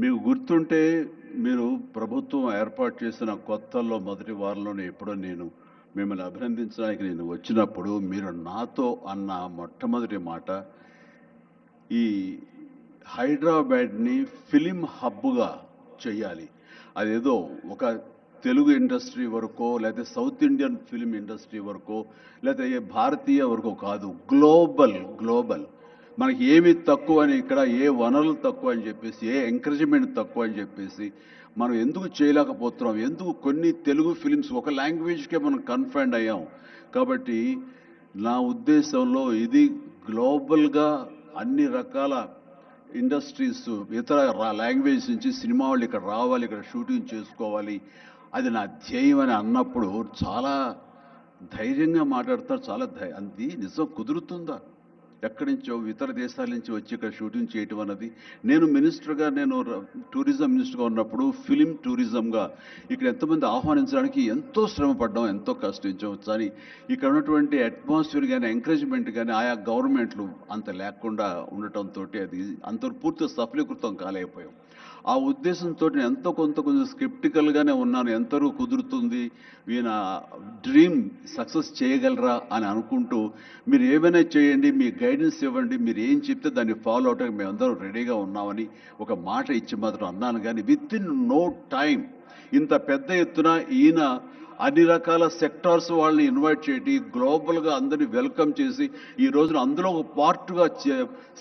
మీకు గుర్తుంటే మీరు ప్రభుత్వం ఏర్పాటు చేసిన కొత్తల్లో మొదటి వారంలోనే ఎప్పుడో మిమ్మల్ని అభినందించడానికి వచ్చినప్పుడు మీరు నాతో అన్న మొట్టమొదటి మాట ఈ హైదరాబాద్ని ఫిలిం హబ్గా చేయాలి. అదేదో ఒక తెలుగు ఇండస్ట్రీ వరకో లేకపోతే సౌత్ ఇండియన్ ఫిలిం ఇండస్ట్రీ వరకో లేకపోతే ఏ భారతీయ వరకో కాదు, గ్లోబల్ మనకి ఏమి తక్కువ అని, ఇక్కడ ఏ వనరులు తక్కువ అని చెప్పేసి, ఏ ఎంకరేజ్మెంట్ తక్కువ అని చెప్పేసి మనం ఎందుకు చేయలేకపోతున్నాం, ఎందుకు కొన్ని తెలుగు ఫిలిమ్స్ ఒక లాంగ్వేజ్కే మనం కన్ఫైన్డ్ అయ్యాం. కాబట్టి నా ఉద్దేశంలో ఇది గ్లోబల్గా అన్ని రకాల ఇండస్ట్రీస్ ఇతర లాంగ్వేజ్ నుంచి సినిమా వాళ్ళు ఇక్కడ రావాలి, ఇక్కడ షూటింగ్ చేసుకోవాలి, అది నా ధ్యేయం అని అన్నప్పుడు చాలా ధైర్యంగా మాట్లాడతారు. అది నిజం కుదురుతుందా? ఎక్కడి నుంచో ఇతర దేశాల నుంచి వచ్చి ఇక్కడ షూటింగ్ చేయటం అన్నది, నేను టూరిజం మినిస్టర్గా ఉన్నప్పుడు ఫిలిం టూరిజంగా ఇక్కడ ఎంతమంది ఆహ్వానించడానికి ఎంతో శ్రమ పడ్డాం, ఎంతో కష్టించాం. కానీ ఇక్కడ ఉన్నటువంటి అట్మాస్ఫియర్ కానీ ఎంకరేజ్మెంట్ కానీ ఆయా గవర్నమెంట్లు అంత లేకుండా ఉండటంతో అది అంత పూర్తిగా సఫలీకృతం కాలేకపోయాం. ఆ ఉద్దేశంతో నేను కొంచెం స్కెప్టికల్గానే ఉన్నాను. ఎంతవరకు కుదురుతుంది, ఈయన డ్రీమ్ సక్సెస్ చేయగలరా అని అనుకుంటూ, మీరు ఏమైనా చేయండి, మీ గైడెన్స్ ఇవ్వండి, మీరు ఏం చెప్తే దాన్ని ఫాలో అవడానికి మేమందరం రెడీగా ఉన్నామని ఒక మాట ఇచ్చి మాత్రం అన్నాను. కానీ విత్ ఇన్ నో టైం ఇంత పెద్ద ఎత్తున ఈయన అన్ని రకాల సెక్టార్స్ వాళ్ళని ఇన్వైట్ చేయటి, గ్లోబల్గా అందరినీ వెల్కమ్ చేసి ఈ రోజున అందులో ఒక పార్ట్గా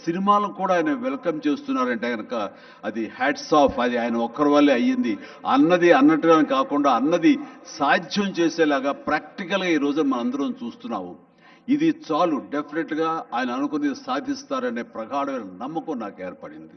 సినిమాలను కూడా ఆయన వెల్కమ్ చేస్తున్నారంటే కనుక అది హ్యాట్స్ ఆఫ్. అది ఆయన ఒక్కరి వల్లే అయ్యింది. అన్నట్టుగా కాకుండా అన్నది సాధ్యం చేసేలాగా ప్రాక్టికల్గా ఈ రోజున మనం అందరం చూస్తున్నాము. ఇది చాలు, డెఫినెట్గా ఆయన అనుకున్నది సాధిస్తారనే ప్రగాఢమైన నమ్మకం నాకు ఏర్పడింది.